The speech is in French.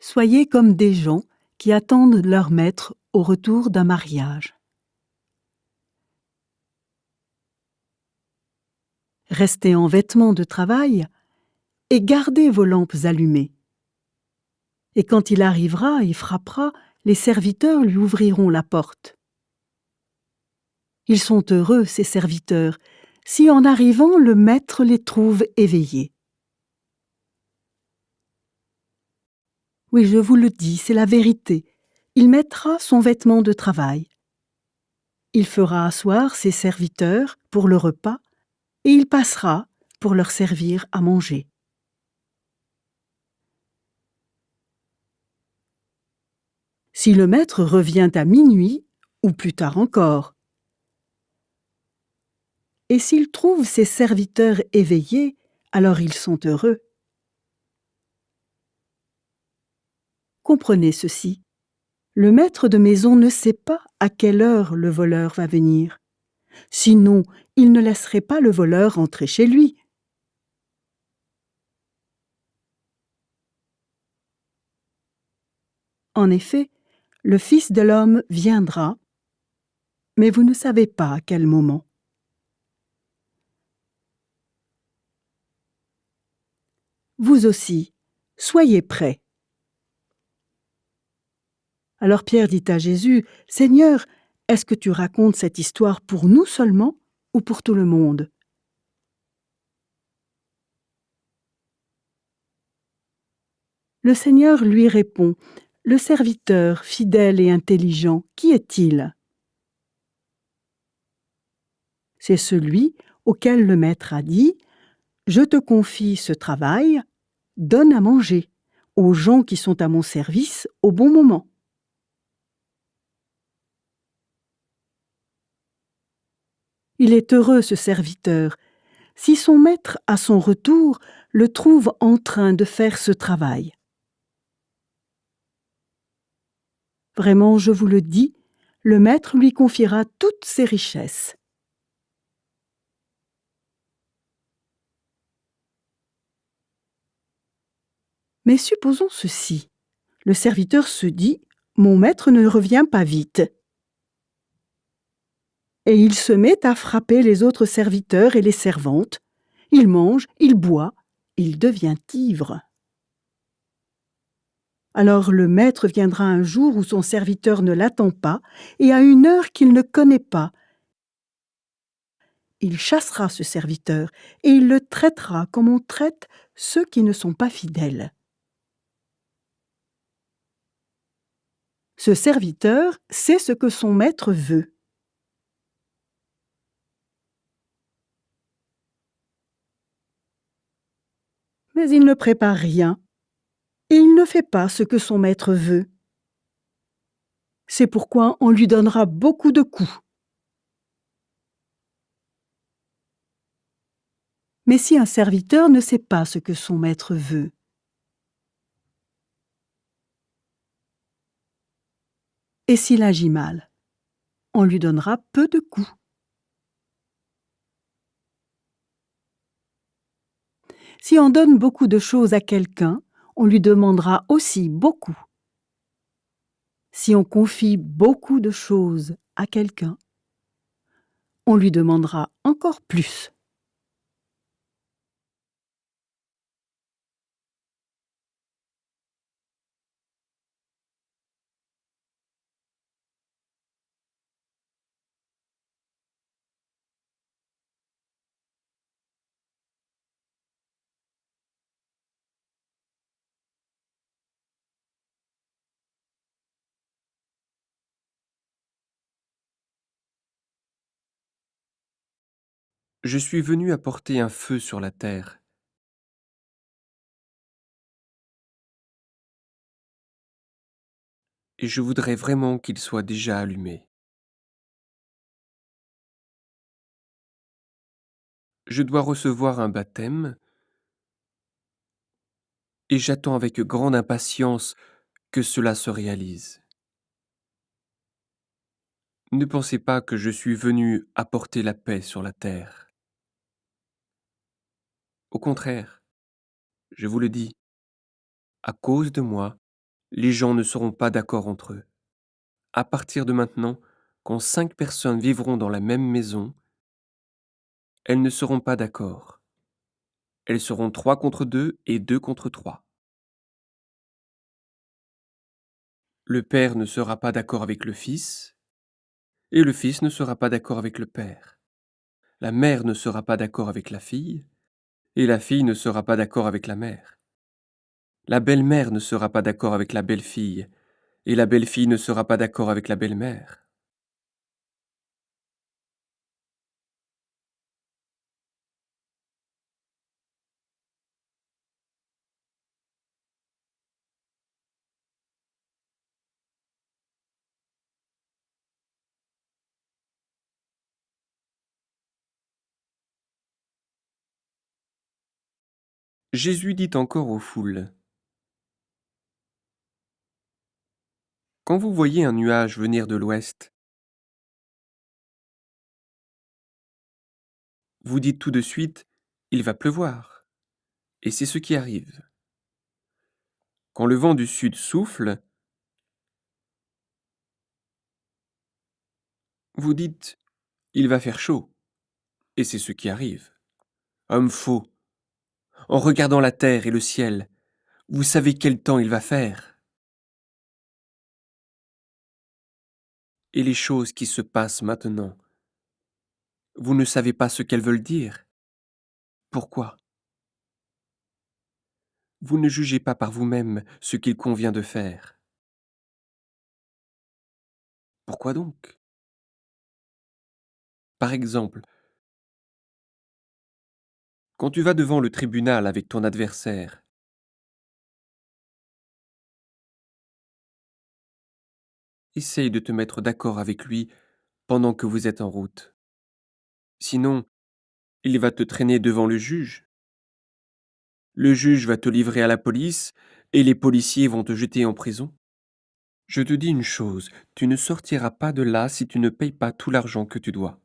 Soyez comme des gens qui attendent leur maître au retour d'un mariage. Restez en vêtements de travail et gardez vos lampes allumées. Et quand il arrivera et frappera, les serviteurs lui ouvriront la porte. Ils sont heureux, ces serviteurs, si en arrivant le maître les trouve éveillés. Oui, je vous le dis, c'est la vérité. Il mettra son vêtement de travail. Il fera asseoir ses serviteurs pour le repas et il passera pour leur servir à manger. Si le maître revient à minuit, ou plus tard encore, et s'il trouve ses serviteurs éveillés, alors ils sont heureux. Comprenez ceci. Le maître de maison ne sait pas à quelle heure le voleur va venir. Sinon, il ne laisserait pas le voleur entrer chez lui. En effet, le Fils de l'homme viendra, mais vous ne savez pas à quel moment. Vous aussi, soyez prêts. Alors Pierre dit à Jésus, « Seigneur, est-ce que tu racontes cette histoire pour nous seulement ou pour tout le monde ?» Le Seigneur lui répond, « Le serviteur fidèle et intelligent, qui est-il » C'est celui auquel le maître a dit, « Je te confie ce travail, donne à manger aux gens qui sont à mon service au bon moment. » Il est heureux, ce serviteur, si son maître, à son retour, le trouve en train de faire ce travail. Vraiment, je vous le dis, le maître lui confiera toutes ses richesses. Mais supposons ceci. Le serviteur se dit, « Mon maître ne revient pas vite. » Et il se met à frapper les autres serviteurs et les servantes. Il mange, il boit, il devient ivre. Alors le maître viendra un jour où son serviteur ne l'attend pas et à une heure qu'il ne connaît pas. Il chassera ce serviteur et il le traitera comme on traite ceux qui ne sont pas fidèles. Ce serviteur sait ce que son maître veut. Mais il ne prépare rien et il ne fait pas ce que son maître veut. C'est pourquoi on lui donnera beaucoup de coups. Mais si un serviteur ne sait pas ce que son maître veut, et s'il agit mal, on lui donnera peu de coups. Si on donne beaucoup de choses à quelqu'un, on lui demandera aussi beaucoup. Si on confie beaucoup de choses à quelqu'un, on lui demandera encore plus. Je suis venu apporter un feu sur la terre. Et je voudrais vraiment qu'il soit déjà allumé. Je dois recevoir un baptême et j'attends avec grande impatience que cela se réalise. Ne pensez pas que je suis venu apporter la paix sur la terre. Au contraire, je vous le dis, à cause de moi, Les gens ne seront pas d'accord entre eux. À partir de maintenant, quand 5 personnes vivront dans la même maison, elles ne seront pas d'accord. Elles seront 3 contre 2 et 2 contre 3. Le père ne sera pas d'accord avec le fils, et le fils ne sera pas d'accord avec le père. La mère ne sera pas d'accord avec la fille, et la fille ne sera pas d'accord avec la mère. La belle-mère ne sera pas d'accord avec la belle-fille, et la belle-fille ne sera pas d'accord avec la belle-mère. Jésus dit encore aux foules, quand vous voyez un nuage venir de l'ouest, vous dites tout de suite, il va pleuvoir. Et c'est ce qui arrive. Quand le vent du sud souffle, vous dites, il va faire chaud. Et c'est ce qui arrive. Homme faux, en regardant la terre et le ciel, vous savez quel temps il va faire. Et les choses qui se passent maintenant, vous ne savez pas ce qu'elles veulent dire. Pourquoi? Vous ne jugez pas par vous-même ce qu'il convient de faire. Pourquoi donc? Par exemple, quand tu vas devant le tribunal avec ton adversaire, essaye de te mettre d'accord avec lui pendant que vous êtes en route. Sinon, il va te traîner devant le juge. Le juge va te livrer à la police et les policiers vont te jeter en prison. Je te dis une chose, tu ne sortiras pas de là si tu ne payes pas tout l'argent que tu dois.